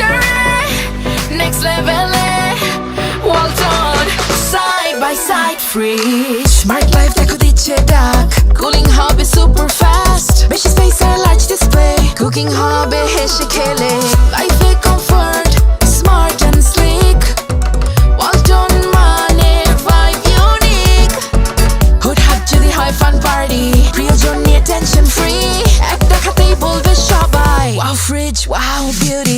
luxury, next level Walton, side by side fridge. Smart life देखो दीचे dark, cooling hob is super fast. Beshi space a large display, cooking hob है शिकेले. Life है comfort, smart and sleek. Walton money vibe unique. Hood hat to the high fun party, real journey attention free. Ekta khate bolbe shobai. Wow fridge, wow beauty.